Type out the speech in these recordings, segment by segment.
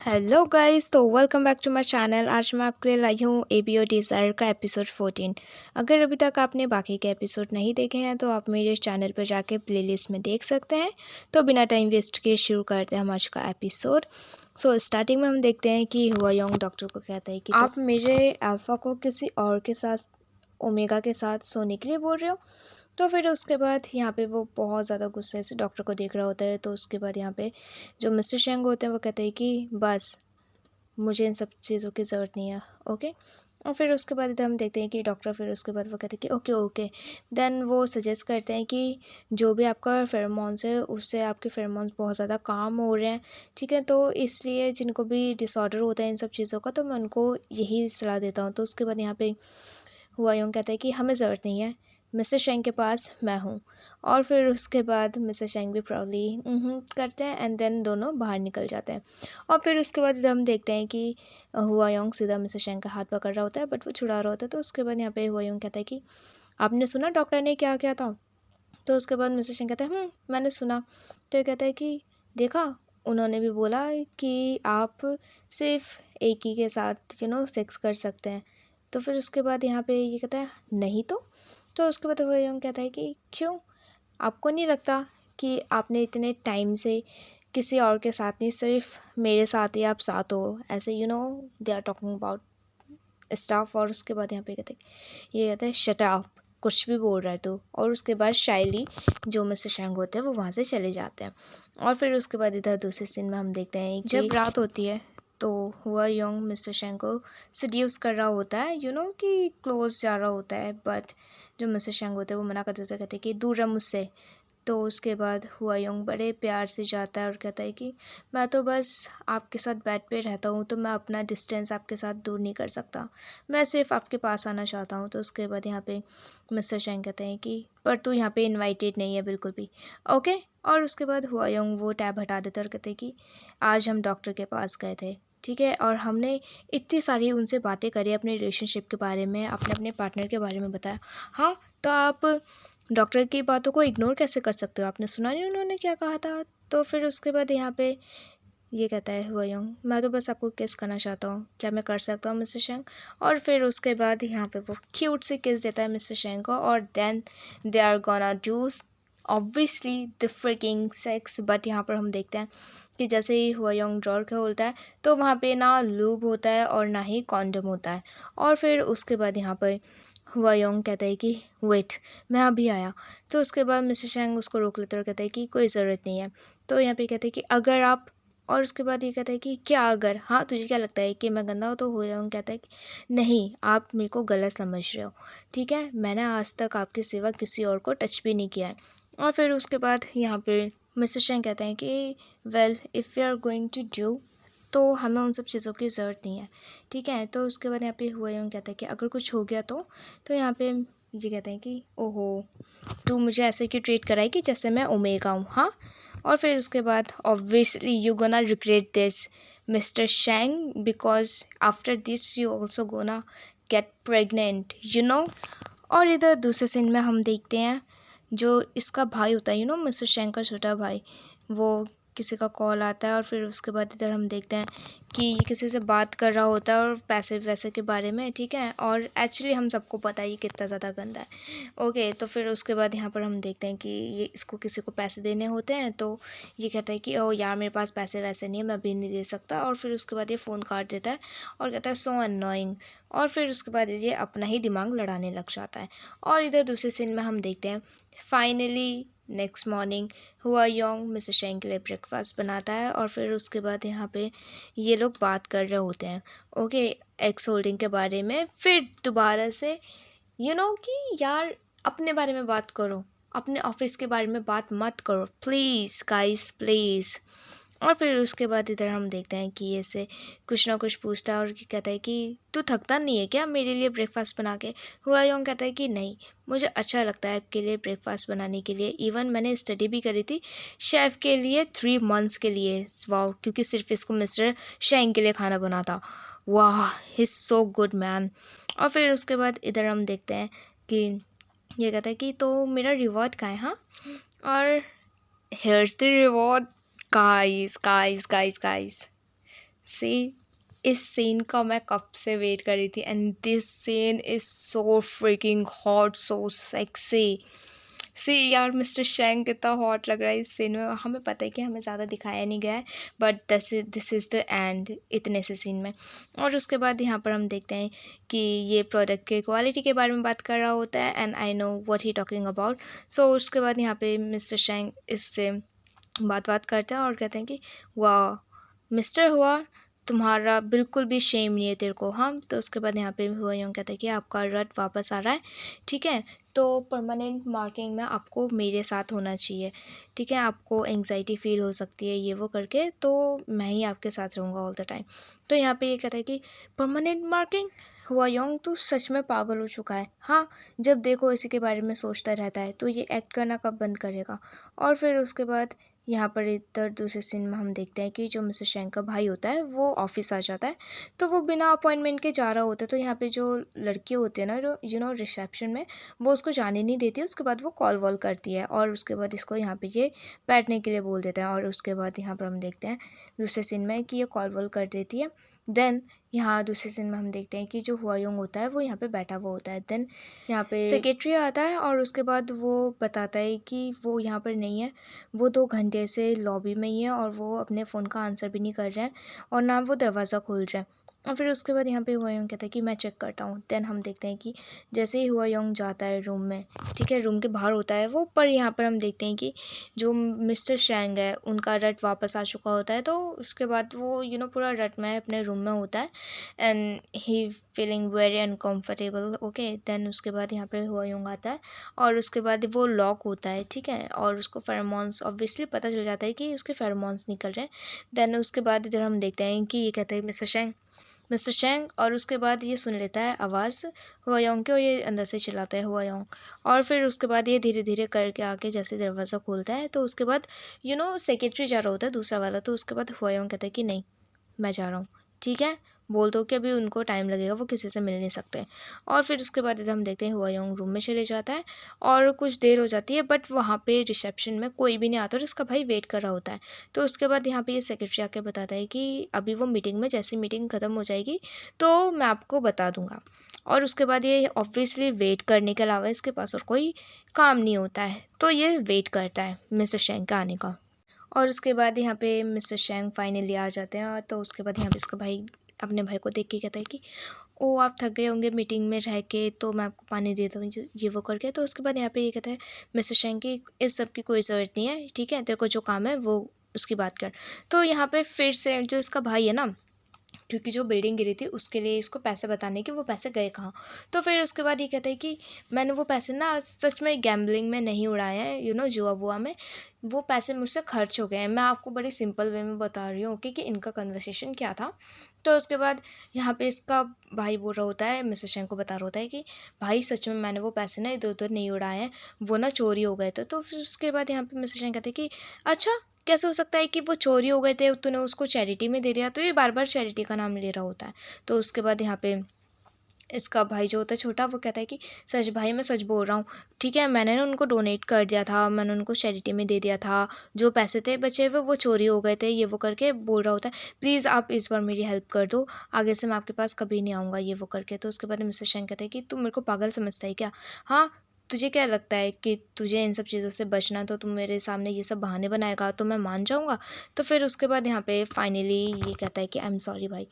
Hello guys, तो welcome back to my channel. आज मैं आपके लिए लाई हूँ एबीओ डिज़ायर का एपिसोड 14। अगर अभी तक आपने बाकी के एपिसोड नहीं देखे हैं तो आप मेरे चैनल पर जाके प्लेलिस्ट में देख सकते हैं। तो बिना टाइम वेस्ट किए शुरू करते हैं हम आज का एपिसोड। स्टार्टिंग में हम देखते हैं कि हुआयोंग डॉक्टर को कहता है कि आप मेरे अल्फ़ा को किसी और के साथ, ओमेगा के साथ सोने के लिए बोल रहे हो। तो फिर उसके बाद यहाँ पे वो बहुत ज़्यादा गुस्से से डॉक्टर को देख रहा होता है। तो उसके बाद यहाँ पे जो मिस्टर शेंग होते हैं वो कहते हैं कि बस मुझे इन सब चीज़ों की ज़रूरत नहीं है। ओके। और फिर उसके बाद इधर हम देखते हैं कि डॉक्टर फिर उसके बाद वो कहते हैं कि ओके ओके। देन वो सजेस्ट करते हैं कि जो भी आपका फेरोमोन्स है उससे आपके फेरोमोन्स बहुत ज़्यादा काम हो रहे हैं। ठीक है, तो इसलिए जिनको भी डिसऑर्डर होता है इन सब चीज़ों का, तो मैं उनको यही सलाह देता हूँ। तो उसके बाद यहाँ पे हुआयोंग कहता है कि हमें ज़रूरत नहीं है, मिस्टर शेंग के पास मैं हूँ। और फिर उसके बाद मिस्टर शेंग भी प्राउडली करते हैं एंड देन दोनों बाहर निकल जाते हैं। और फिर उसके बाद हम देखते हैं कि हुआयोंग सीधा मिस्टर शेंग का हाथ पकड़ रहा होता है, बट वो छुड़ा रहा होता है। तो उसके बाद यहाँ पे हुआयोंग कहता है कि आपने सुना डॉक्टर ने क्या किया था। तो उसके बाद मिस्टर शेंग कहता है मैंने सुना। तो ये कहता है कि देखा, उन्होंने भी बोला कि आप सिर्फ एक ही के साथ सेक्स कर सकते हैं। तो फिर उसके बाद यहाँ पे ये कहता है नहीं तो उसके बाद वो यूँ कहता है कि क्यों, आपको नहीं लगता कि आपने इतने टाइम से किसी और के साथ नहीं, सिर्फ मेरे साथ ही आप साथ हो, ऐसे they are talking about staff. और उसके बाद यहाँ पे ये कहते हैं शट अप, कुछ भी बोल रहा है तू। और उसके बाद शाइली जो मिस्टर शेंग होते हैं वो वहाँ से चले जाते हैं। और फिर उसके बाद इधर दूसरे सीन में हम देखते हैं जब रात होती है तो हुआ योंग मिस्टर शेंग को सड्यूस कर रहा होता है, कि क्लोज जा रहा होता है। बट जो मिस्टर शेंग होते हैं वो मना कर देते हैं, कहते हैं कि दूर रह मुझसे। तो उसके बाद हुआयोंग बड़े प्यार से जाता है और कहता है कि मैं तो बस आपके साथ बेड पे रहता हूँ, तो मैं अपना डिस्टेंस आपके साथ दूर नहीं कर सकता, मैं सिर्फ आपके पास आना चाहता हूँ। तो उसके बाद यहाँ पे मिस्टर शेंग कहते हैं कि पर तू यहाँ पे इनवाइटेड नहीं है बिल्कुल भी। ओके। और उसके बाद हुआयोंग वो टैब हटा देता है और कहते हैं कि आज हम डॉक्टर के पास गए थे, ठीक है, और हमने इतनी सारी उनसे बातें करी अपने रिलेशनशिप के बारे में, अपने अपने पार्टनर के बारे में बताया। हाँ, तो आप डॉक्टर की बातों को इग्नोर कैसे कर सकते हो, आपने सुना नहीं उन्होंने क्या कहा था। तो फिर उसके बाद यहाँ पे ये कहता है हुआयोंग मैं तो बस आपको किस करना चाहता हूँ, क्या मैं कर सकता हूँ मिस्टर शेंग। और फिर उसके बाद यहाँ पे वो क्यूट से किस देता है मिस्टर शेंग को, और then they are gonna do obviously the freaking sex. But यहाँ पर हम देखते हैं कि जैसे ही हुआयोंग ड्रॉर खोलता है तो वहाँ पे ना लूब होता है और ना ही कॉन्डम होता है। और फिर उसके बाद यहाँ पर हुआयोंग कहता है कि वेट, मैं अभी आया। तो उसके बाद मिस्टर शेंग उसको रोक लेते और कहता है कि कोई ज़रूरत नहीं है। तो यहाँ पे कहते हैं कि अगर आप, और उसके बाद ये कहता है कि क्या अगर, हाँ तुझे क्या लगता है कि मैं गंदा हो। तो हुआयोंग कहता है कि नहीं, आप मेरे को गलत समझ रहे हो, ठीक है, मैंने आज तक आपके सिवा किसी और को टच भी नहीं किया है। और फिर उसके बाद यहाँ पे मिस्टर शेंग कहते हैं कि well if you are going to do, तो हमें उन सब चीज़ों की ज़रूरत नहीं है, ठीक है। तो उसके बाद यहाँ पे हुआयोंग कहता है कि अगर कुछ हो गया तो यहाँ पे ये कहते हैं कि ओहो, तू मुझे ऐसे क्यों ट्रीट कराएगी जैसे मैं ओमेगा हूँ, हाँ। और फिर उसके बाद obviously you gonna regret this mister Sheng, because after this you also gonna get pregnant, और इधर दूसरे सीन में हम देखते हैं जो इसका भाई होता है, मिस्टर शेंग का छोटा भाई, वो किसी का कॉल आता है। और फिर उसके बाद इधर हम देखते हैं कि ये किसी से बात कर रहा होता है और पैसे वैसे के बारे में, ठीक है। और एक्चुअली हम सबको पता है ये कितना ज़्यादा गंदा है। ओके, तो फिर उसके बाद यहाँ पर हम देखते हैं कि ये इसको किसी को पैसे देने होते हैं। तो ये कहता है कि ओ यार मेरे पास पैसे वैसे नहीं है, मैं अभी नहीं दे सकता। और फिर उसके बाद ये फ़ोन काट देता है और कहता है सो अननोइंग। और फिर उसके बाद ये अपना ही दिमाग लड़ाने लग जाता है। और इधर दूसरे सीन में हम देखते हैं फाइनली नेक्स्ट मॉर्निंग हुआयोंग मिस्टर शेंग के लिए ब्रेकफास्ट बनाता है। और फिर उसके बाद यहाँ पे ये लोग बात कर रहे होते हैं, ओके, एग्स होल्डिंग के बारे में। फिर दोबारा से कि यार अपने बारे में बात करो, अपने ऑफिस के बारे में बात मत करो प्लीज़ गाइस प्लीज़। और फिर उसके बाद इधर हम देखते हैं कि ऐसे कुछ ना कुछ पूछता है और कहता है कि तू थकता नहीं है क्या मेरे लिए ब्रेकफास्ट बना के। हुआयोंग कहता है कि नहीं, मुझे अच्छा लगता है आपके लिए ब्रेकफास्ट बनाने के लिए, इवन मैंने स्टडी भी करी थी शेफ़ के लिए 3 मंथ्स के लिए, वाह, क्योंकि सिर्फ इसको मिस्टर शेंग के लिए खाना बना था। वाह, ही सो गुड मैन। और फिर उसके बाद इधर हम देखते हैं कि ये कहता है कि तो मेरा रिवॉर्ड कहाँ है, हाँ। और here's the reward, guys guys guys guys, see इस सीन का मैं कब से वेट कर रही थी and this scene is so freaking hot, so sexy. See यार, मिस्टर शैंक कितना हॉट लग रहा है इस सीन में। हमें पता है कि हमें ज़्यादा दिखाया नहीं गया है, but this is the end इतने से सीन में। और उसके बाद यहाँ पर हम देखते हैं कि ये प्रोडक्ट के क्वालिटी के बारे में बात कर रहा होता है and I know what he talking about. So उसके बाद यहाँ पे मिस्टर शैंक इससे बात करते हैं और कहते हैं कि वाह मिस्टर हुआ, तुम्हारा बिल्कुल भी शेम नहीं है तेरे को। हाँ, तो उसके बाद यहाँ पे हुआ यूँ कहता है कि आपका रट वापस आ रहा है, ठीक है, तो परमानेंट मार्किंग में आपको मेरे साथ होना चाहिए, ठीक है, आपको एंग्जाइटी फील हो सकती है ये वो करके, तो मैं ही आपके साथ रहूँगा ऑल द टाइम। तो यहाँ पे ये कहता है कि परमानेंट मार्किंग, हुआ योंग तू सच में पागल हो चुका है। हाँ, जब देखो इसी के बारे में सोचता रहता है, तो ये एक्ट करना कब बंद करेगा। और फिर उसके बाद यहाँ पर इधर दूसरे सीन में हम देखते हैं कि जो मिस्टर शैंक का भाई होता है वो ऑफिस आ जाता है। तो वो बिना अपॉइंटमेंट के जा रहा होता है, तो यहाँ पे जो लड़की होती है ना, जो रिसेप्शन में, वो उसको जाने नहीं देती। उसके बाद वो कॉल वॉल करती है और उसके बाद इसको यहाँ पे ये बैठने के लिए बोल देते हैं। और उसके बाद यहाँ पर हम देखते हैं दूसरे सीन में कि ये कॉल वॉल कर देती है। देन यहाँ दूसरे सीन में हम देखते हैं कि जो हुआयोंग होता है वो यहाँ पे बैठा हुआ होता है। देन यहाँ पे सेक्रेटरी आता है और उसके बाद वो बताता है कि वो यहाँ पर नहीं है, वो 2 घंटे से लॉबी में ही है और वो अपने फ़ोन का आंसर भी नहीं कर रहे हैं और ना वो दरवाज़ा खोल रहे हैं। और फिर उसके बाद यहाँ पे हुआयोंग कहता है कि मैं चेक करता हूँ। देन हम देखते हैं कि जैसे ही हुआयोंग जाता है रूम में, ठीक है, रूम के बाहर होता है वो, पर यहाँ पर हम देखते हैं कि जो मिस्टर शैंग है उनका रट वापस आ चुका होता है। तो उसके बाद वो पूरा रट में अपने रूम में होता है एंड ही feeling very uncomfortable. Okay, then उसके बाद यहाँ पे हुआयोंग आता है और उसके बाद वो लॉक होता है, ठीक है, और उसको फेरोमोन्स ऑब्वियसली पता चल जाता है कि उसके फेरोमोन्स निकल रहे हैं। देन उसके बाद इधर हम देखते हैं कि ये कहता है मिस्टर शैंग, और उसके बाद ये सुन लेता है आवाज़ हुआयोंग की और ये अंदर से चिल्लाता है हुआयोंग। और फिर उसके बाद ये धीरे धीरे करके आके जैसे दरवाज़ा खोलता है, तो उसके बाद सेक्रेटरी जा रहा होता है दूसरा वाला। तो उसके बाद हुआयोंग कहता है कि नहीं, मैं जा रहा हूँ, ठीक है, बोल दो कि अभी उनको टाइम लगेगा, वो किसी से मिल नहीं सकते। और फिर उसके बाद इधर हम देखते हैं हुआयोंग रूम में चले जाता है और कुछ देर हो जाती है, बट वहाँ पे रिसेप्शन में कोई भी नहीं आता और इसका भाई वेट कर रहा होता है। तो उसके बाद यहाँ पे ये सेक्रेटरी आके बताता है कि अभी वो मीटिंग में, जैसी मीटिंग ख़त्म हो जाएगी तो मैं आपको बता दूंगा। और उसके बाद ये ऑब्वियसली वेट करने के अलावा इसके पास और कोई काम नहीं होता है, तो ये वेट करता है मिस्टर शैंक का आने का। और उसके बाद यहाँ पे मिस्टर शैंग फाइनली आ जाते हैं। और तो उसके बाद यहाँ पे इसका भाई अपने भाई को देख के कहता है कि ओ आप थक गए होंगे मीटिंग में रह के, तो मैं आपको पानी देता हूँ, ये वो करके। तो उसके बाद यहाँ पे ये कहता है मिस्टर शैंग की इस सब की कोई ज़रूरत नहीं है, ठीक है, तेरे को जो काम है वो उसकी बात कर। तो यहाँ पे फिर से जो इसका भाई है ना, क्योंकि जो बिल्डिंग गिरी थी उसके लिए इसको पैसे बताने कि वो पैसे गए कहाँ। तो फिर उसके बाद ये कहता है कि मैंने वो पैसे ना सच में गैम्बलिंग में नहीं उड़ाए हैं, जुआ बुआ में, वो पैसे मुझसे खर्च हो गए हैं। मैं आपको बड़ी सिंपल वे में बता रही हूँ कि इनका कन्वर्सेशन क्या था। तो उसके बाद यहाँ पे इसका भाई बोल रहा होता है, मिस्टर शैंग को बता रहा होता है कि भाई सच में मैंने वो पैसे ना इधर उधर नहीं उड़ाए हैं, वो ना चोरी हो गए थे। तो फिर उसके बाद यहाँ पे मिस्टर शैंग कहते हैं कि अच्छा, कैसे हो सकता है कि वो चोरी हो गए थे, तूने उसको चैरिटी में दे दिया। तो ये बार बार चैरिटी का नाम ले रहा होता है। तो उसके बाद यहाँ पे इसका भाई जो होता है छोटा, वो कहता है कि सच भाई, मैं सच बोल रहा हूँ, ठीक है, मैंने ना उनको डोनेट कर दिया था, मैंने उनको चैरिटी में दे दिया था, जो पैसे थे बचे हुए वो चोरी हो गए थे, ये वो करके बोल रहा होता है। प्लीज़ आप इस बार मेरी हेल्प कर दो, आगे से मैं आपके पास कभी नहीं आऊँगा, ये वो करके। तो उसके बाद मिस्टर शैंग कहते हैं कि तू मेरे को पागल समझता है क्या? हाँ, तुझे क्या लगता है कि तुझे इन सब चीज़ों से बचना, तो तुम मेरे सामने ये सब बहाने बनाएगा तो मैं मान जाऊँगा? तो फिर उसके बाद यहाँ पे फाइनली ये कहता है कि आई एम सॉरी भाई,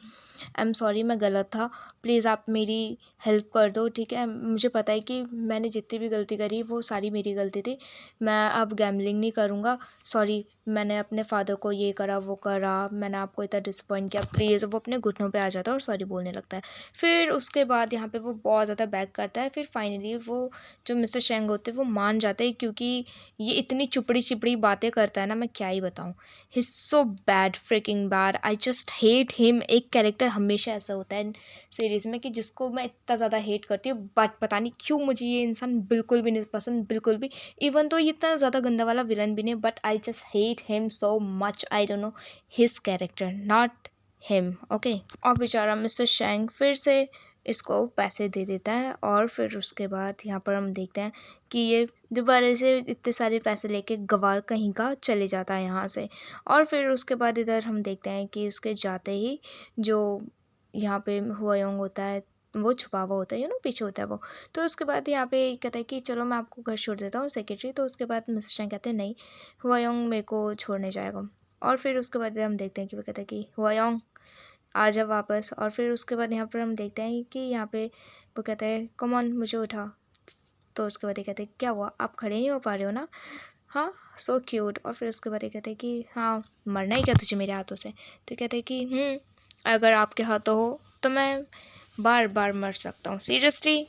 आई एम सॉरी, मैं गलत था, प्लीज़ आप मेरी हेल्प कर दो, ठीक है, मुझे पता है कि मैंने जितनी भी गलती करी वो सारी मेरी गलती थी, मैं अब गैम्बलिंग नहीं करूँगा, सॉरी, मैंने अपने फादर को ये करा वो करा, मैंने आपको इतना डिसअपॉइंट किया, प्लीज़। वो अपने घुटनों पे आ जाता है और सॉरी बोलने लगता है। फिर उसके बाद यहाँ पे वो बहुत ज़्यादा बैक करता है। फिर फाइनली वो जो मिस्टर शेंग होते हैं वो मान जाते हैं, क्योंकि ये इतनी चुपड़ी चिपड़ी बातें करता है ना, मैं क्या ही बताऊँ। He is so bad, fricking bad, I just hate him. एक कैरेक्टर हमेशा ऐसा होता है सीरीज़ में कि जिसको मैं इतना ज़्यादा हेट करती हूँ, बट पता नहीं क्यों मुझे ये इंसान बिल्कुल भी नहीं पसंद, बिल्कुल भी। इवन तो ये इतना ज़्यादा गंदा वाला विलन भी नहीं, but I just hate him so much, I don't know his character, not him, okay. और बेचारा मिस्टर शेंग फिर से इसको पैसे दे देता है। और फिर उसके बाद यहाँ पर हम देखते हैं कि ये दोबारा से इतने सारे पैसे लेके गवार कहीं का चले जाता है यहाँ से। और फिर उसके बाद इधर हम देखते हैं कि उसके जाते ही जो यहाँ पे हुआयोंग होता है वो छुपा हुआ होता है, पीछे होता है वो। तो उसके बाद यहाँ पे कहता है कि चलो मैं आपको घर छोड़ देता हूँ सेक्रेटरी। तो उसके बाद मिस्टर चैंग कहते हैं नहीं, हुआयोंग मेरे को छोड़ने जाएगा। और फिर उसके बाद हम देखते हैं कि वो कहता है कि हुआयोंग आ जा वापस। और फिर उसके बाद यहाँ पर हम देखते हैं कि यहाँ पे वो कहता है कम ऑन मुझे उठा। तो उसके बाद ये कहते हैं क्या हुआ, आप खड़े नहीं हो पा रहे हो ना, हाँ सो क्यूट। और फिर उसके बाद ये कहते हैं कि हाँ मरना ही क्या तुझे मेरे हाथों से। तो कहते हैं कि अगर आपके हाथों हो तो मैं बार बार मर सकता हूँ, सीरियसली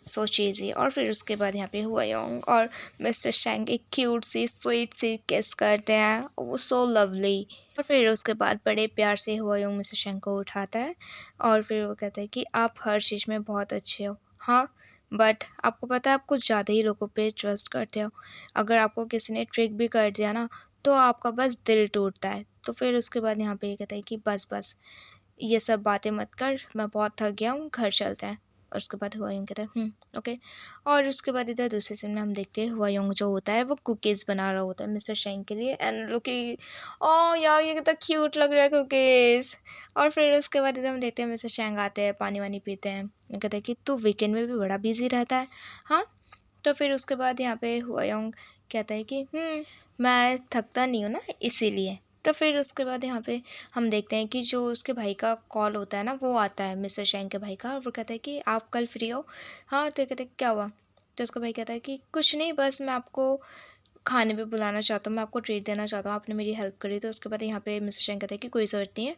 सो चीज़ी। और फिर उसके बाद यहाँ पे हुआयोंग और मिस्टर शैंग एक क्यूट सी स्वीट सी किस करते हैं, वो सो लवली। और फिर उसके बाद बड़े प्यार से हुआयोंग मिस्टर शैंग को उठाता है। और फिर वो कहता है कि आप हर चीज़ में बहुत अच्छे हो, हाँ बट आपको पता है आप कुछ ज़्यादा ही लोगों पे ट्रस्ट करते हो। अगर आपको किसी ने ट्रिक भी कर दिया ना तो आपका बस दिल टूटता है। तो फिर उसके बाद यहाँ पे ये कहता है कि बस बस ये सब बातें मत कर, मैं बहुत थक गया हूँ, घर चलते हैं। और उसके बाद हुआयोंग कहता है ओके। और उसके बाद इधर दूसरे सीन में हम देखते हैं हुआयोंग जो होता है वो कुकीज़ बना रहा होता है मिस्टर शेंग के लिए। एंड लुकी ओ यार ये कितना क्यूट लग रहा है कुकीज़। और फिर उसके बाद इधर हम देखते हैं मिस्टर शेंग आते हैं, पानी वानी पीते हैं। कहते हैं कि तू वीकेंड में भी बड़ा बिजी रहता है, हाँ। तो फिर उसके बाद यहाँ पे हुआयोंग कहता है कि मैं थकता नहीं हूँ ना इसीलिए। तो फिर उसके बाद यहाँ पे हम देखते हैं कि जो उसके भाई का कॉल होता है ना वो आता है मिस्टर शेंग के भाई का। और वो कहता है कि आप कल फ्री हो, हाँ। तो ये कहते हैं क्या हुआ। तो उसका भाई कहता है कि कुछ नहीं, बस मैं आपको खाने पे बुलाना चाहता हूँ, मैं आपको ट्रीट देना चाहता हूँ, आपने मेरी हेल्प करी। तो उसके बाद यहाँ पे मिस्टर शेंग कहता है कि कोई ज़रूरत नहीं है,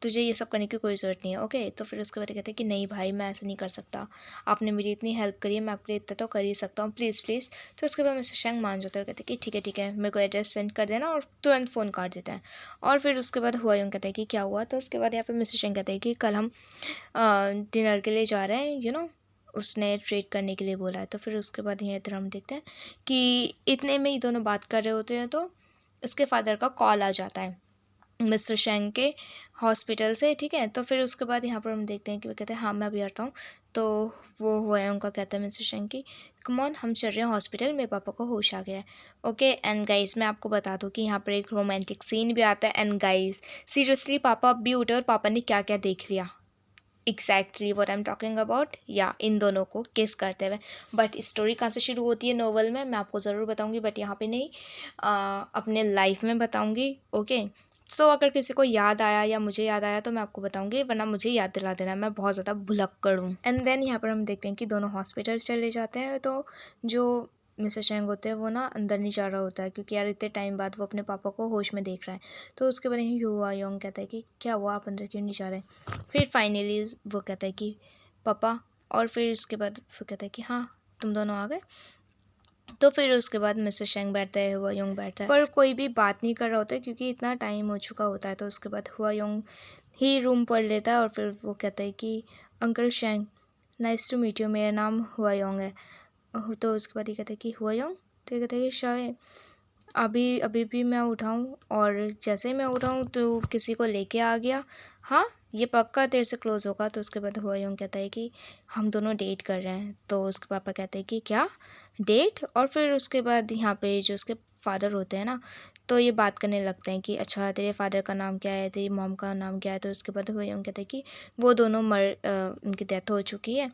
तुझे ये सब करने की कोई ज़रूरत नहीं है, ओके। तो फिर उसके बाद कहते हैं कि नहीं भाई मैं ऐसा नहीं कर सकता, आपने मेरी इतनी हेल्प करी है, मैं आपके लिए इतना तो कर ही सकता हूँ, प्लीज़ प्लीज़। तो उसके बाद मिस्टर शेंग मान जाता है और कहते हैं कि ठीक है मेरे को एड्रेस सेंड कर देना, और तुरंत फ़ोन काट देता है। और फिर उसके बाद हुआयोंग कहता है कि क्या हुआ। तो उसके बाद यहाँ पे मिस्टर शेंग कहते हैं कि कल हम डिनर के लिए जा रहे हैं, उसने ट्रीट करने के लिए बोला है। तो फिर उसके बाद यहाँ इधर हम देखते हैं कि इतने में ही दोनों बात कर रहे होते हैं तो इसके फादर का कॉल आ जाता है मिस्टर शेंग के हॉस्पिटल से, ठीक है। तो फिर उसके बाद यहाँ पर हम देखते हैं कि वो कहते हैं हाँ मैं अभी आता हूँ। तो वो हुआ है उनका, कहता है मिस्टर शेंग की कम ऑन हम चल रहे हैं हॉस्पिटल, मेरे पापा को होश आ गया है, ओके। एंड गाइस मैं आपको बता दूँ कि यहाँ पर एक रोमांटिक सीन भी आता है। एंड गाइस सीरियसली पापा अब भी उठे और पापा ने क्या क्या देख लिया, exactly what I am talking about, या इन दोनों को किस करते हुए। बट स्टोरी कहाँ से शुरू होती है नोवेल में मैं आपको ज़रूर बताऊंगी, बट यहाँ पे नहीं, अपने लाइफ में बताऊंगी, ओके। सो अगर किसी को याद आया या मुझे याद आया तो मैं आपको बताऊंगी, वरना मुझे याद दिला देना, मैं बहुत ज़्यादा भुलक्कड़ हूँ। एंड देन यहाँ पर हम देखते हैं कि दोनों हॉस्पिटल चले जाते हैं। तो जो मिस्टर शेंग होते हैं वो ना अंदर नहीं जा रहा होता है, क्योंकि यार इतने टाइम बाद वो अपने पापा को होश में देख रहा है। तो उसके बाद ही हुआयोंग कहता है कि क्या हुआ, आप अंदर क्यों नहीं जा रहे। फिर फाइनली वो कहता है कि पापा। और फिर उसके बाद वो कहता है कि हाँ तुम दोनों आ गए। तो फिर उसके बाद मिस्टर शेंग बैठता है, हुआयोंग बैठता है, पर कोई भी बात नहीं कर रहा होता है क्योंकि इतना टाइम हो चुका होता है। तो उसके बाद हुआयोंग ही रूम पढ़ लेता है और फिर वो कहता है कि अंकल शेंग नाइस टू मीट यू, मेरा नाम हुआयोंग है। तो उसके बाद ये कहता है कि हुआयोंग। तो ये कहता है कि शायद अभी अभी भी मैं उठाऊँ, और जैसे ही मैं उठाऊँ तो किसी को लेके आ गया, हाँ ये पक्का तेरे से क्लोज होगा। तो उसके बाद हुआयोंग कहता है कि हम दोनों डेट कर रहे हैं। तो उसके पापा कहते हैं कि क्या डेट। और फिर उसके बाद यहाँ पे जो उसके फादर होते हैं ना तो ये बात करने लगते हैं कि अच्छा तेरे फादर का नाम क्या है, तेरी मॉम का नाम क्या है। तो उसके बाद हुआयोंग कहते हैं कि वो दोनों उनकी डेथ हो चुकी है।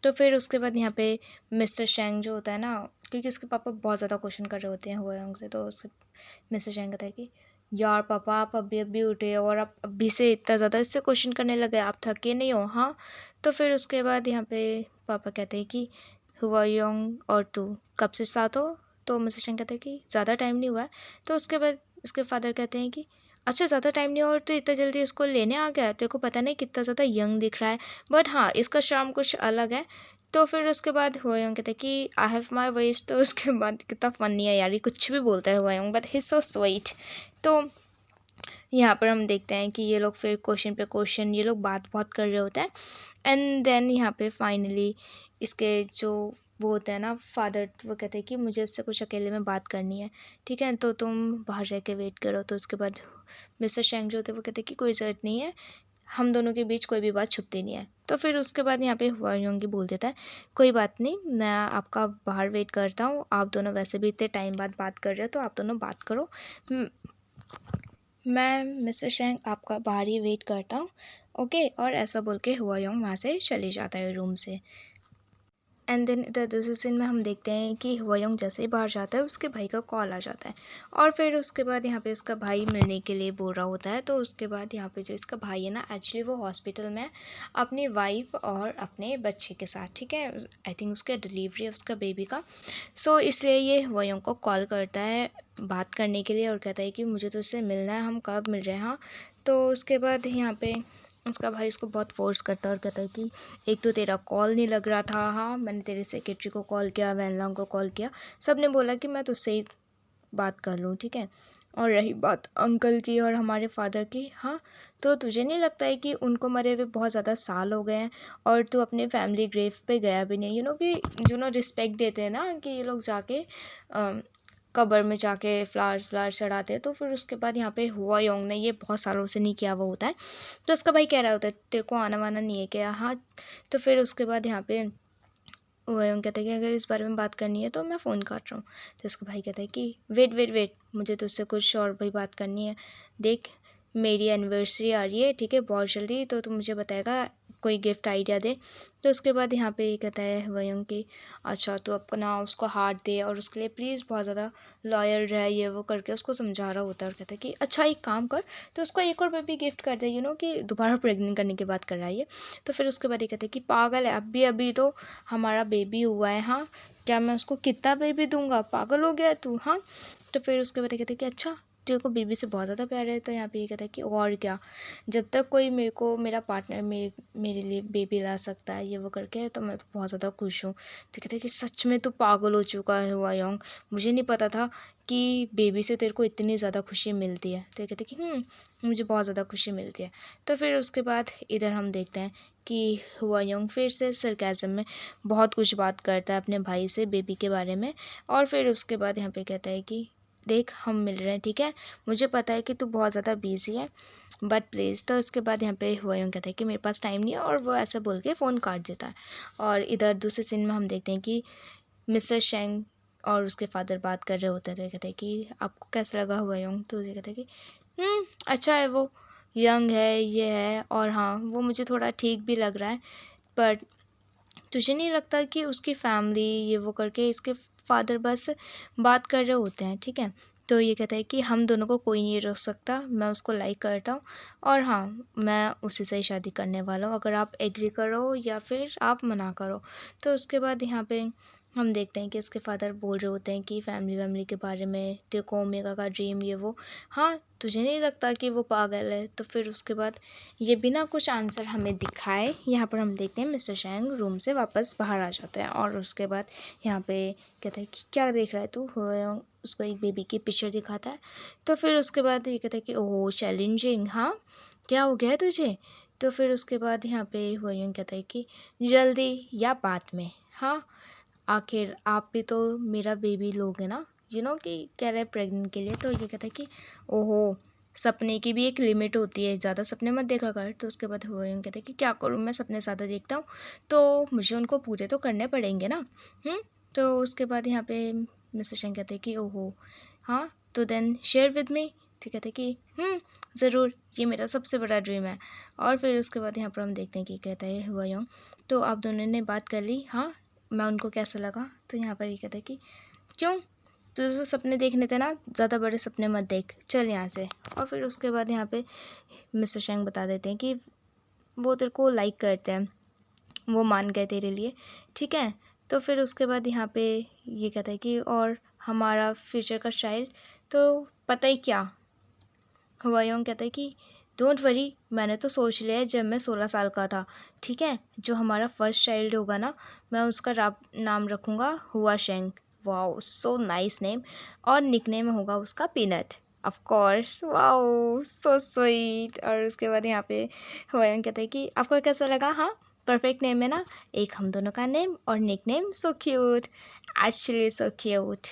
तो फिर उसके बाद यहाँ पे मिस्टर शेंग जो होता है ना, क्योंकि इसके पापा बहुत ज़्यादा क्वेश्चन कर रहे होते हैं हुआयोंग से। तो उससे मिस्टर शेंग कहता है कि यार पापा आप अभी अभी उठे और आप अभी से इतना ज़्यादा इससे क्वेश्चन करने लगे, आप थके नहीं हो, हाँ। तो फिर उसके बाद यहाँ पे पापा कहते हैं कि हुआयोंग और तू कब से साथ हो। तो मिस्टर शेंग कहते हैं कि ज़्यादा टाइम नहीं हुआ है। तो उसके बाद इसके फादर कहते हैं कि अच्छा ज़्यादा टाइम नहीं हुआ और तू इतना जल्दी इसको लेने आ गया, तेरे को पता नहीं कितना ज़्यादा यंग दिख रहा है, बट हाँ इसका शाम कुछ अलग है। तो फिर उसके बाद हुआयोंग कहते हैं कि आई हैव माई विश। तो उसके बाद कितना फ़नी है यार, ये कुछ भी बोलता है हुआयोंग, बट ही सो स्वीट। तो यहाँ पर हम देखते हैं कि ये लोग फिर क्वेश्चन पे क्वेश्चन ये लोग बात बहुत कर रहे होते हैं। एंड देन यहाँ पे फाइनली इसके जो वो होते हैं ना फादर, वो कहते हैं कि मुझे इससे कुछ अकेले में बात करनी है, ठीक है तो तुम बाहर जाके वेट करो। तो उसके बाद मिस्टर शेंग जो होते हैं वो कहते हैं कि कोई ज़रूरत नहीं है, हम दोनों के बीच कोई भी बात छुपती नहीं है, तो फिर उसके बाद यहाँ पे हुआयोंगी बोल देता है, कोई बात नहीं, मैं आपका बाहर वेट करता हूँ, आप दोनों वैसे भी इतने टाइम बाद बात कर रहे हो तो आप दोनों बात करो, मैं मिस्टर शेंग आपका बाहर ही वेट करता हूँ, ओके। और ऐसा बोल के हुआयोंग वहाँ से चले जाता है रूम से। एंड देन इधर दूसरे सीन में हम देखते हैं कि हुआयोंग जैसे ही बाहर जाता है उसके भाई का कॉल आ जाता है, और फिर उसके बाद यहाँ पे इसका भाई मिलने के लिए बोल रहा होता है। तो उसके बाद यहाँ पे जो इसका भाई है ना, एक्चुअली वो हॉस्पिटल में है अपनी वाइफ और अपने बच्चे के साथ, ठीक है। आई थिंक उसका डिलीवरी है उसका बेबी का। सो इसलिए ये हुआयोंग को कॉल करता है बात करने के लिए और कहता है कि मुझे तो उससे मिलना है, हम कब मिल रहे हैं। हाँ, तो उसके बाद यहाँ पे उसका भाई उसको बहुत फोर्स करता है और कहता है कि एक तो तेरा कॉल नहीं लग रहा था, हाँ मैंने तेरे सेक्रेटरी को कॉल किया, वैनलॉन्ग को कॉल किया, सब ने बोला कि मैं तुझसे ही बात कर लूँ, ठीक है। और रही बात अंकल की और हमारे फादर की, हाँ तो तुझे नहीं लगता है कि उनको मरे हुए बहुत ज़्यादा साल हो गए हैं और तू अपने फैमिली ग्रेव पे गया भी नहीं, कि जो ना रिस्पेक्ट देते हैं ना कि ये लोग जाके कब्र में जाके फ्लावर चढ़ाते हैं। तो फिर उसके बाद यहाँ पे हुआयोंग ने ये बहुत सालों से नहीं किया हुआ होता है, तो उसका भाई कह रहा होता है तेरे को आना वाना नहीं है क्या, हाँ। तो फिर उसके बाद यहाँ पे हुआयोंग कहता है कि अगर इस बारे में बात करनी है तो मैं फ़ोन काट रहा हूँ। तो इसका भाई कहता है कि वेट वेट वेट, मुझे तुझसे कुछ और भी बात करनी है। देख, मेरी एनिवर्सरी आ रही है, ठीक है, बहुत जल्दी, तो तू मुझे बताएगा कोई गिफ्ट आइडिया दे। तो उसके बाद यहाँ पे ये कहता है हुआयोंग कि अच्छा तो अपना उसको हार्ट दे और उसके लिए प्लीज़ बहुत ज़्यादा लॉयल रहे, ये वो करके उसको समझा रहा होता है। और कहता है कि अच्छा एक काम कर, तो उसको एक और बेबी गिफ्ट कर दे, कि दोबारा प्रेग्नेंट करने की बात कर रहा है ये। तो फिर उसके बाद ये कहते हैं कि पागल है, अभी अभी तो हमारा बेबी हुआ है, हाँ क्या मैं उसको कितना बेबी दूंगा, पागल हो गया तू, हाँ। तो फिर उसके बाद ये कहते हैं कि अच्छा तेरे को बेबी से बहुत ज़्यादा प्यार है। तो यहाँ पे ये कहता है कि और क्या, जब तक कोई मेरा पार्टनर मेरे लिए बेबी ला सकता है, ये वो करके, तो मैं तो बहुत ज़्यादा खुश हूँ। तो कहते हैं कि सच में तो पागल हो चुका है हुआयोंग, मुझे नहीं पता था कि बेबी से तेरे को इतनी ज़्यादा खुशी मिलती है। तो ये कहते हैं कि मुझे बहुत ज़्यादा खुशी मिलती है। तो फिर उसके बाद इधर हम देखते हैं कि हुआयोंग फिर से सरकाज़म में बहुत कुछ बात करता है अपने भाई से बेबी के बारे में। और फिर उसके बाद यहाँ पे कहता है कि देख हम मिल रहे हैं, ठीक है, मुझे पता है कि तू बहुत ज़्यादा बिजी है, बट प्लीज़। तो उसके बाद यहाँ पे हुआयोंग कहता है कि मेरे पास टाइम नहीं है, और वो ऐसा बोल के फ़ोन काट देता है। और इधर दूसरे सीन में हम देखते हैं कि मिस्टर शेंग और उसके फादर बात कर रहे होते हैं। तो ये कहते हैं कि आपको कैसा लगा हुआयोंग। तो ये कहते हैं कि अच्छा है, वो यंग है, ये है, और हाँ वो मुझे थोड़ा ठीक भी लग रहा है, बट तुझे नहीं लगता कि उसकी फैमिली ये वो करके इसके फादर बस बात कर रहे होते हैं, ठीक है। तो ये कहता है कि हम दोनों को कोई नहीं रोक सकता, मैं उसको लाइक करता हूँ, और हाँ मैं उसी से ही शादी करने वाला हूँ, अगर आप एग्री करो या फिर आप मना करो। तो उसके बाद यहाँ पे हम देखते हैं कि इसके फादर बोल रहे होते हैं कि फैमिली वैमिली के बारे में, तेरे को ओमेगा का ड्रीम ये वो, हाँ तुझे नहीं लगता कि वो पागल है। तो फिर उसके बाद ये बिना कुछ आंसर हमें दिखाए यहाँ पर हम देखते हैं मिस्टर शेंग रूम से वापस बाहर आ जाते हैं। और उसके बाद यहाँ पे कहता है कि क्या देख रहा है तू, उसको एक बेबी की पिक्चर दिखाता है। तो फिर उसके बाद ये कहता है कि ओह चैलेंजिंग, हाँ क्या हो गया है तुझे। तो फिर उसके बाद यहाँ पे हुआयोंग कहता है कि जल्दी या बाद में, हाँ आखिर आप भी तो मेरा बेबी लोगे ना, कि कह रहे हैं प्रेग्नेंट के लिए। तो ये कहता है कि ओहो सपने की भी एक लिमिट होती है, ज़्यादा सपने मत देखा कर। तो उसके बाद वो यूँ कहते हैं कि क्या करूँ, मैं सपने ज़्यादा देखता हूँ तो मुझे उनको पूरे तो करने पड़ेंगे ना। तो उसके बाद यहाँ पे मिस्टर शेंग कहते हैं कि ओहो हाँ तो देन शेयर विद मी। तो कहते हैं कि ज़रूर, ये मेरा सबसे बड़ा ड्रीम है। और फिर उसके बाद यहाँ पर हम देखते हैं कि कहता है हुआयोंग तो आप दोनों ने बात कर ली, हाँ मैं उनको कैसा लगा। तो यहाँ पर ये कहता है कि क्यों, तुझे तो सपने देखने थे ना, ज़्यादा बड़े सपने मत देख, चल यहाँ से। और फिर उसके बाद यहाँ पे मिस्टर शेंग बता देते हैं कि वो तेरे को लाइक करते हैं, वो मान गए तेरे लिए, ठीक है। तो फिर उसके बाद यहाँ पे ये कहता है कि और हमारा फ्यूचर का चाइल्ड, तो पता ही क्या। हुआयोंग कहता है कि डोंट वरी, मैंने तो सोच लिया है जब मैं 16 साल का था, ठीक है, जो हमारा फर्स्ट चाइल्ड होगा ना, मैं उसका नाम रखूँगा हुआ शेंग। वाओ सो नाइस नेम, और निकनेम होगा उसका peanut, of course. Wow so sweet. और उसके बाद यहाँ पे हुआयोंग कहते हैं कि आपको कैसा लगा, हाँ परफेक्ट नेम है ना, एक हम दोनों का नेम और nickname, so cute, actually so cute.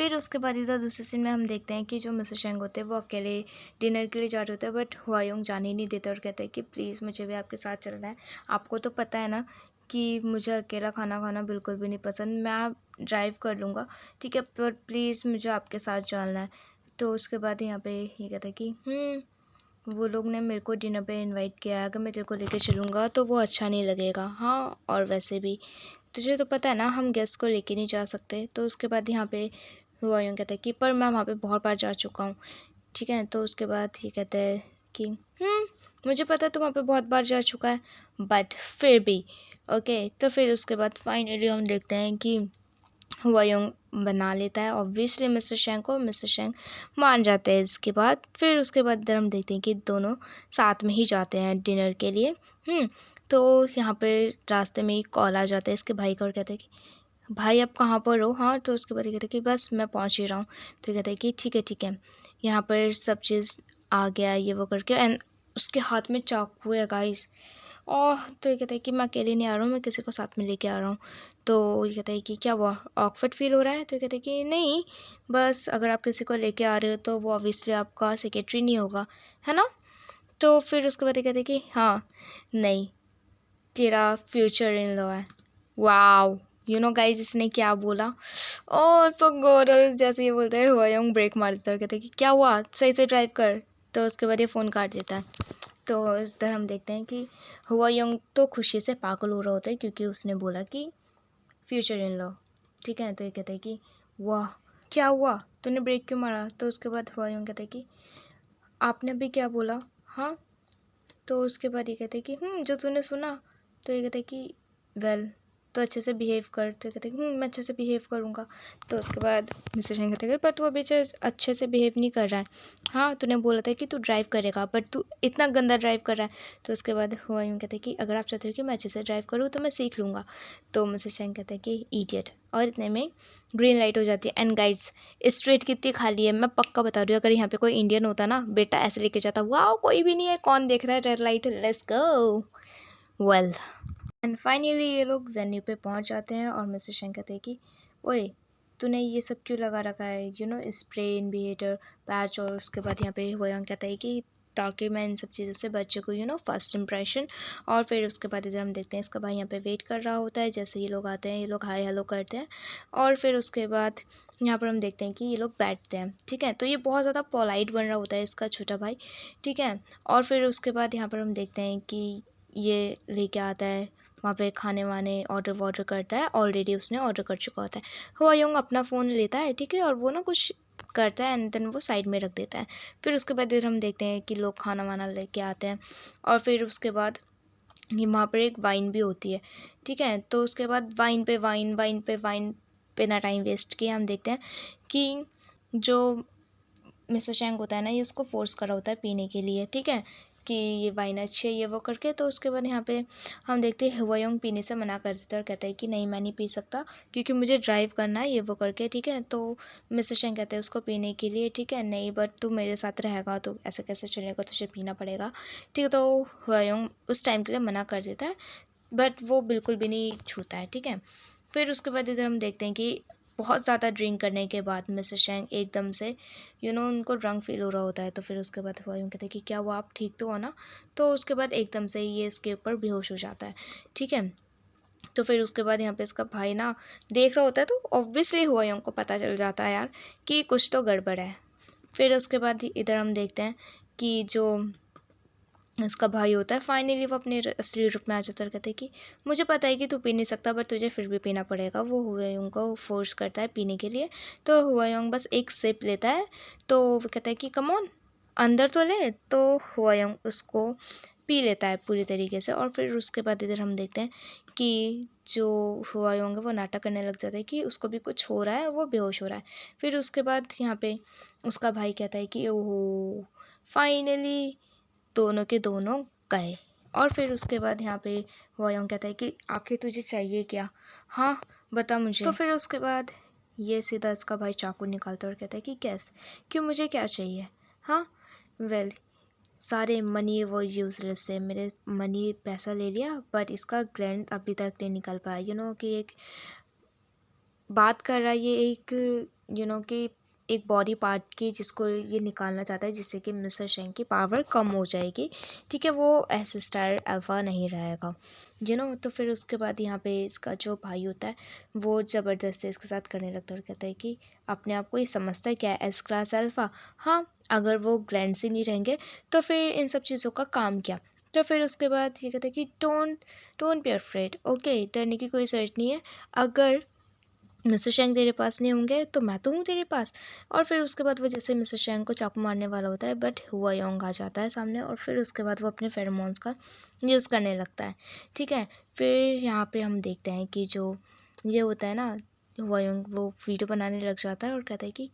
फिर उसके बाद इधर दूसरे सीन में हम देखते हैं कि जो मिस्टर शेंग होते हैं वो अकेले डिनर के लिए जा रहे होते हैं, बट हुआयोंग जाने ही नहीं देते और कहते हैं कि प्लीज़ मुझे भी आपके साथ चलना है। आपको तो पता है ना कि मुझे अकेला खाना खाना बिल्कुल भी नहीं पसंद, मैं ड्राइव कर लूँगा, ठीक है, पर प्लीज़ मुझे आपके साथ चलना है। तो उसके बाद यहाँ पे ये कहता है कि वो लोग ने मेरे को डिनर पे इनवाइट किया है, अगर मैं तेरे को लेके चलूँगा तो वो अच्छा नहीं लगेगा। हाँ, और वैसे भी तुझे तो पता है ना हम गेस्ट को लेके नहीं जा सकते। तो उसके बाद यहाँ पे हुआ यूँ कहता है कि पर मैं वहाँ पे बहुत बार जा चुका हूँ, ठीक है। तो उसके बाद ये कहता है कि मुझे पता है तू वहाँ पे बहुत बार जा चुका है, बट फिर भी ओके। तो फिर उसके बाद फाइनली हम देखते हैं कि हुआयोंग बना लेता है ऑब्वियसली मिस्टर शेंग को, मिस्टर शेंग मान जाते हैं इसके बाद। फिर उसके बाद इधर हम देखते हैं कि दोनों साथ में ही जाते हैं डिनर के लिए। तो यहाँ पे रास्ते में ही कॉल आ जाता है इसके भाई का और कहते हैं कि भाई आप कहाँ पर हो। हाँ, तो उसके बाद ये कहते हैं कि बस मैं पहुँच ही रहा हूँ। तो ये कहते हैं कि ठीक है, यहाँ पर सब चीज़ आ गया ये वो करके, एंड उसके हाथ में चाकू है गाइस। और तो ये कहता है कि मैं अकेले नहीं आ रहा हूँ, मैं किसी को साथ में लेके आ रहा हूँ। तो ये कहता है कि क्या वो ऑकवर्ड फील हो रहा है। तो ये कहता है कि नहीं, बस अगर आप किसी को लेके आ रहे हो तो वो ऑब्वियसली आपका सेक्रेटरी नहीं होगा, है ना। तो फिर उसके बाद ये कहते हैं कि हाँ नहीं, तेरा फ्यूचर इन लॉ है। वाओ, गाइज इसने क्या बोला, ओ सो गुड। और जैसे ये बोलते हैं हुआयोंग ब्रेक मार देता है और कहते हैं कि क्या हुआ, सही से ड्राइव कर। तो उसके बाद ये फ़ोन काट देता है। तो इस तरह हम देखते हैं कि हुआयोंग तो खुशी से पागल हो रहा होता है क्योंकि उसने बोला कि फ्यूचर इन लॉ, ठीक है। तो ये कहता है कि वाह क्या हुआ, तूने ब्रेक क्यों मारा। तो उसके बाद हुआयोंग कहता है कि आपने अभी क्या बोला। हाँ, तो उसके बाद ये कहते हैं कि जो तूने सुना। तो ये कहते हैं कि वेल, तो अच्छे से बिहेव कर। तो ये कहते हैं कि मैं अच्छे से बिहेव करूँगा। तो उसके बाद मिस्टर शेंग कहते हैं कि पर तू अभी अच्छे से बिहेव नहीं कर रहा है। हाँ, तूने बोला था कि तू ड्राइव करेगा, बट तू इतना गंदा ड्राइव कर रहा है। तो उसके बाद हुआ यूँ कहते हैं कि अगर आप चाहते हो कि मैं अच्छे से ड्राइव करूँ तो मैं सीख लूँगा। तो मिस्टर शेंग कहते हैं कि इडियट, और इतने में ग्रीन लाइट हो जाती है। एंड गाइज स्ट्रीट कितनी खाली है, मैं पक्का बता रही हूँ, अगर यहाँ पे कोई इंडियन होता ना बेटा ऐसे लेके जाता, वाह कोई भी नहीं है, कौन देख रहा है, red light, let's go. Well, and finally ये लोग वेन्यू पे पहुँच जाते हैं और मिस्टर शेंग कहते हैं कि ओए तूने ये सब क्यों लगा रखा है, स्प्रे इनहेलेटर पैच। और उसके बाद यहाँ पे हुआ कहता है कि ताकि मैं इन सब चीज़ों से बच्चे को फर्स्ट इंप्रेशन। और फिर उसके बाद इधर हम देखते हैं इसका भाई यहाँ पे वेट कर रहा होता है, जैसे ये लोग आते हैं ये लोग हाय हेलो करते हैं। और फिर उसके बाद यहाँ पर हम देखते हैं कि ये लोग बैठते हैं, ठीक है। तो ये बहुत ज़्यादा पोलाइट बन रहा होता है इसका छोटा भाई, ठीक है। और फिर उसके बाद यहाँ पर हम देखते हैं कि ये लेके आता है वहाँ पे खाने वाने ऑर्डर करता है, ऑलरेडी उसने ऑर्डर कर चुका होता है। हुआयोंग अपना फ़ोन लेता है, ठीक है, और वो ना कुछ करता है एंड देन वो साइड में रख देता है। फिर उसके बाद इधर हम देखते हैं कि लोग खाना वाना लेके आते हैं। और फिर उसके बाद ये वहाँ पर एक वाइन भी होती है, ठीक है। तो उसके बाद वाइन पे वाइन, वाइन पे वाइन, बिना टाइम वेस्ट किए हम देखते हैं कि जो मिस्टर शेंग होता है ना, ये उसको फोर्स करा होता है पीने के लिए, ठीक है, कि ये वाइन अच्छी है ये वो करके। तो उसके बाद यहाँ पे हम देखते हैं हुआयोंग पीने से मना कर देता है और कहता है कि नहीं मैं नहीं पी सकता क्योंकि मुझे ड्राइव करना है ये वो करके, ठीक है। तो मिस्टर शेंग कहते हैं उसको पीने के लिए, ठीक है, नहीं बट तू मेरे साथ रहेगा तो ऐसे कैसे चलेगा, तुझे पीना पड़ेगा, ठीक है। तो हुआयोंग उस टाइम के लिए मना कर देता है, बट वो बिल्कुल भी नहीं छूता है, ठीक है। फिर उसके बाद इधर हम देखते हैं कि बहुत ज़्यादा ड्रिंक करने के बाद मिस्टर शेंग एकदम से उनको ड्रंक फील हो रहा होता है। तो फिर उसके बाद हुआ यूँ कहते हैं कि क्या वो आप ठीक तो हो ना। तो उसके बाद एकदम से ये इसके ऊपर बेहोश हो जाता है, ठीक है। तो फिर उसके बाद यहाँ पे इसका भाई ना देख रहा होता है, तो ऑब्वियसली हुआ यूँ को पता चल जाता है यार कि कुछ तो गड़बड़ है। फिर उसके बाद इधर हम देखते हैं कि जो उसका भाई होता है फाइनली वो अपने असली रूप में आ जाता है और कहता है कि मुझे पता है कि तू पी नहीं सकता बट तुझे फिर भी पीना पड़ेगा। वो हुआयोंग को फोर्स करता है पीने के लिए। तो हुआयोंग बस एक सिप लेता है, तो वो कहता है कि कम ऑन अंदर तो ले। तो हुआयोंग उसको पी लेता है पूरी तरीके से। और फिर उसके बाद इधर हम देखते हैं कि जो हुआयोंग है वो नाटक करने लग जाता है कि उसको भी कुछ हो रहा है, वो बेहोश हो रहा है। फिर उसके बाद यहाँ पे उसका भाई कहता है कि ओहो फाइनली दोनों के दोनों गए। और फिर उसके बाद यहाँ पे वोयोंग कहता है कि आखिर तुझे चाहिए क्या, हाँ बता मुझे। तो फिर उसके बाद ये सीधा इसका भाई चाकू निकालता है और कहता है कि कैसे, क्यों, मुझे क्या चाहिए। हाँ वेल, सारे मनी वो यूजलेस है, मेरे मनी पैसा ले लिया बट इसका ग्रैंड अभी तक नहीं निकल पाया। कि एक बात कर रहा है ये एक कि एक बॉडी पार्ट की जिसको ये निकालना चाहता है, जिससे कि मिस्टर शेंग की पावर कम हो जाएगी। ठीक है, वो ऐसे स्टार अल्फ़ा नहीं रहेगा। तो फिर उसके बाद यहाँ पे इसका जो भाई होता है वो ज़बरदस्ती इसके साथ करने लगता है और कहता है कि अपने आप को ये समझता है क्या है, एस क्लास अल्फ़ा। हाँ, अगर वो ग्लैंड से नहीं रहेंगे तो फिर इन सब चीज़ों का काम क्या। तो फिर उसके बाद ये कहता है कि don't don't be afraid, okay, डरने की कोई ज़रूरत नहीं है। अगर मिस्टर शेंग तेरे पास नहीं होंगे तो मैं तो हूँ तेरे पास। और फिर उसके बाद वो जैसे मिस्टर शेंग को चाकू मारने वाला होता है, बट हुआ योंग आ जाता है सामने और फिर उसके बाद वो अपने फेरोमोन्स का यूज़ करने लगता है। ठीक है, फिर यहाँ पे हम देखते हैं कि जो ये होता है ना, हुआ योंग वो वीडियो बनाने लग जाता है और कहता है कि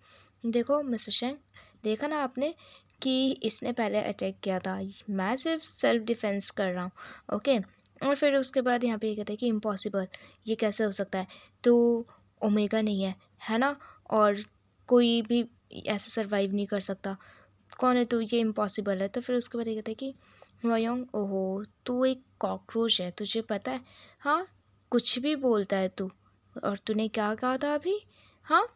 देखो मिस्टर शेंग, देखा ना आपने कि इसने पहले अटैक किया था, मैं सिर्फ सेल्फ डिफेंस कर रहा हूँ, ओके। और फिर उसके बाद यहाँ पे ये कहता है कि इम्पॉसिबल, ये कैसे हो सकता है, तो ओमेगा नहीं है ना, और कोई भी ऐसे सरवाइव नहीं कर सकता, कौन है तू, ये इम्पॉसिबल है। तो फिर उसके बाद ये कहता है कि वायोंग, ओहो, तू एक कॉकरोच है, तुझे पता है। हाँ, कुछ भी बोलता है तू। और तूने क्या कहा था अभी, हाँ,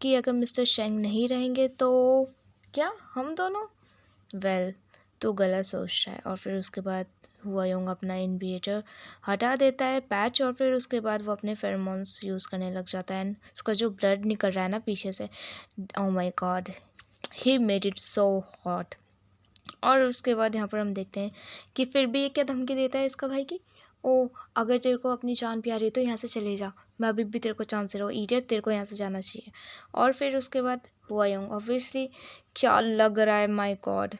कि अगर मिस्टर शेंग नहीं रहेंगे तो क्या हम दोनों, वेल, तो गलत सोच रहा है। और फिर उसके बाद हुआयोंग अपना इनहिबिटर हटा देता है, पैच, और फिर उसके बाद वो अपने फेरोमोन्स यूज़ करने लग जाता है। एंड उसका जो ब्लड निकल रहा है ना पीछे से, oh my God, he made it so hot. और उसके बाद यहाँ पर हम देखते हैं कि फिर भी ये क्या धमकी देता है इसका भाई की, ओ, अगर तेरे को अपनी जान प्यारी है तो यहाँ से चले जा, मैं अभी भी तेरे को चांस दे रहा हूँ, इडियट, तेरे को यहाँ से जाना चाहिए। और फिर उसके बाद हुआयोंग ऑब्वियसली, क्या लग रहा है, माय गॉड,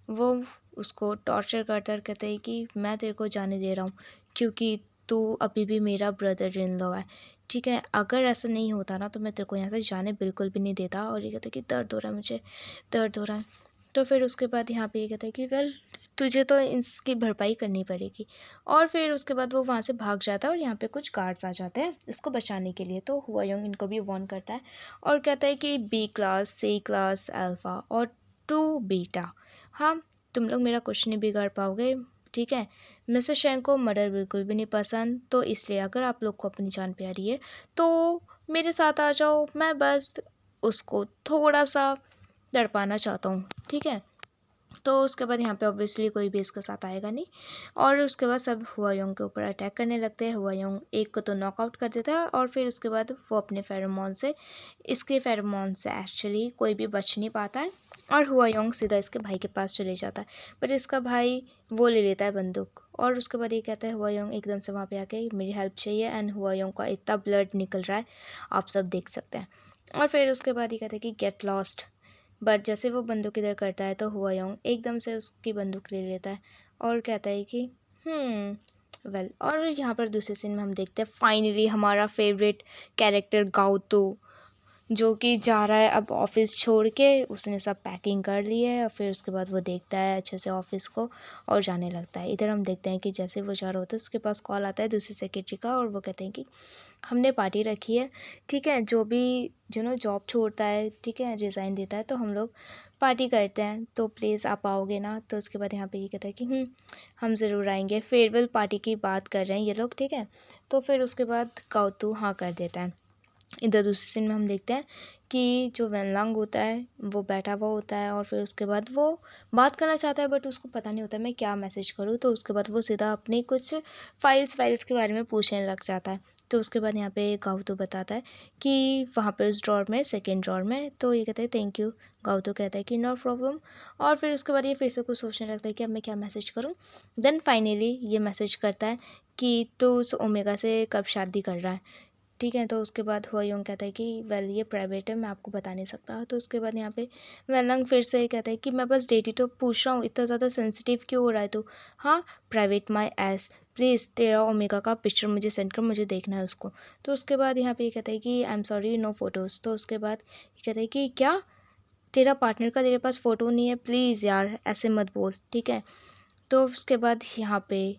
वो उसको टॉर्चर करता और कहता है कि मैं तेरे को जाने दे रहा हूँ क्योंकि तू अभी भी मेरा ब्रदर इन लॉ है। ठीक है, अगर ऐसा नहीं होता ना तो मैं तेरे को यहाँ से जाने बिल्कुल भी नहीं देता। और ये कहता है कि दर्द हो रहा है, मुझे दर्द हो रहा है। तो फिर उसके बाद यहाँ पे ये कहता है कि वेल, तुझे तो इसकी भरपाई करनी पड़ेगी। और फिर उसके बाद वो वहाँ से भाग जाता है और यहाँ पे कुछ गार्ड्स आ जाते हैं इसको बचाने के लिए। तो हुआयोंग इनको भी वार्न करता है और कहता है कि बी क्लास, सी क्लास, अल्फ़ा और टू बीटा, हाँ, तुम लोग मेरा कुछ नहीं बिगाड़ पाओगे। ठीक है, मिस्टर शेंग को मर्डर बिल्कुल भी नहीं पसंद, तो इसलिए अगर आप लोग को अपनी जान प्यारी है तो मेरे साथ आ जाओ, मैं बस उसको थोड़ा सा तड़पाना चाहता हूँ। ठीक है, तो उसके बाद यहाँ पे ऑब्वियसली कोई भी इसके साथ आएगा नहीं। और उसके बाद सब हुआयोंग के ऊपर अटैक करने लगते हैं। हुआयोंग एक को तो नॉकआउट कर देता है और फिर उसके बाद वो अपने फेरोमोन से, इसके फेरोमोन से एक्चुअली कोई भी बच नहीं पाता है और हुआयोंग सीधा इसके भाई के पास चले जाता है। पर इसका भाई वो ले लेता है बंदूक और उसके बाद ये कहता है, हुआयोंग एकदम से वहाँ पे आके मेरी हेल्प चाहिए। एंड हुआयोंग का इतना ब्लड निकल रहा है, आप सब देख सकते हैं। और फिर उसके बाद ये कहता है कि गेट लॉस्ट। बट जैसे वो बंदूक इधर करता है तो हुआयोंग एकदम से उसकी बंदूक ले लेता है और कहता है कि वेल। और यहाँ पर दूसरे सीन में हम देखते हैं फाइनली हमारा फेवरेट कैरेक्टर गाउतो, जो कि जा रहा है अब ऑफिस छोड़ के, उसने सब पैकिंग कर ली है और फिर उसके बाद वो देखता है अच्छे से ऑफिस को और जाने लगता है। इधर हम देखते हैं कि जैसे वो जा रहा होता है उसके पास कॉल आता है दूसरी सेक्रेटरी का और वो कहते हैं कि हमने पार्टी रखी है। ठीक है, जो भी जॉब छोड़ता है, ठीक है, रिज़ाइन देता है, तो हम लोग पार्टी करते हैं, तो प्लीज़ आप आओगे ना। तो उसके बाद यहाँ पे ये कहता है कि हम ज़रूर आएंगे, फेयरवेल पार्टी की बात कर रहे हैं ये लोग। ठीक है, तो फिर उसके बाद काउतू हाँ कर देता है। इधर दूसरे सीन में हम देखते हैं कि जो वेनलांग होता है वो बैठा हुआ होता है और फिर उसके बाद वो बात करना चाहता है बट उसको पता नहीं होता मैं क्या मैसेज करूँ। तो उसके बाद वो सीधा अपनी कुछ फाइल्स के बारे में पूछने लग जाता है। तो उसके बाद यहाँ पे गाउतो बताता है कि वहाँ पे उस ड्रॉर में, सेकेंड ड्रॉर में। तो ये कहते हैं थैंक यू। गाउतो कहता है कि नो प्रॉब्लम। और फिर उसके बाद ये फिर से कुछ सोचने लगता है कि अब मैं क्या मैसेज करूँ। देन फाइनली ये मैसेज करता है कि तो उस ओमेगा से कब शादी कर रहा है। ठीक है, तो उसके बाद हुआयोंग कहता है कि वेल ये प्राइवेट है, मैं आपको बता नहीं सकता। तो उसके बाद यहाँ पे वेनलंग फिर से कहता है कि मैं बस डेटी तो पूछ रहा हूँ, इतना ज़्यादा सेंसिटिव क्यों हो रहा है तू। हाँ, प्राइवेट माई एस, प्लीज़ तेरा ओमेगा का पिक्चर मुझे सेंड कर, मुझे देखना है उसको। तो उसके बाद यहाँ पे ये कहता है कि I am sorry, no photos. तो उसके बाद ये कहता है कि क्या तेरा पार्टनर का तेरे पास फ़ोटो नहीं है, प्लीज़ यार ऐसे मत बोल। ठीक है, तो उसके बाद यहाँ पे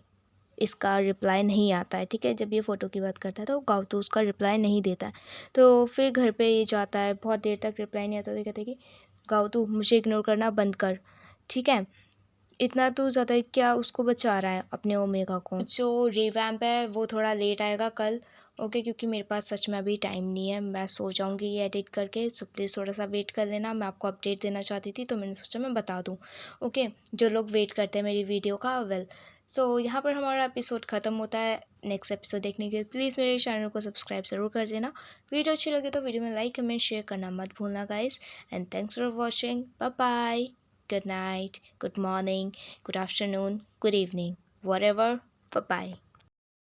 इसका रिप्लाई नहीं आता है। ठीक है, जब ये फ़ोटो की बात करता है तो गाउतो उसका रिप्लाई नहीं देता है। तो फिर घर पे ये जाता है, बहुत देर तक रिप्लाई नहीं आता तो कहते हैं कि गाउतो मुझे इग्नोर करना बंद कर। ठीक है, इतना तो ज़्यादा क्या उसको बचा रहा है अपने ओमेगा को। जो रिवैम्प है वो थोड़ा लेट आएगा कल, ओके, क्योंकि मेरे पास सच में अभी टाइम नहीं है, मैं सो जाऊँगी ये एडिट करके। सो प्लीज़ थोड़ा सा वेट कर लेना, मैं आपको अपडेट देना चाहती थी तो मैंने सोचा मैं बता दूँ, ओके। जो लोग वेट करते हैं मेरी वीडियो का, वेल, सो यहाँ पर हमारा एपिसोड ख़त्म होता है। नेक्स्ट एपिसोड देखने के लिए प्लीज़ मेरे चैनल को सब्सक्राइब ज़रूर कर देना। वीडियो अच्छी लगे तो वीडियो में लाइक कमेंट शेयर करना मत भूलना guys. And thanks for watching, bye bye, good night, good morning, good afternoon, good evening, whatever. Bye bye.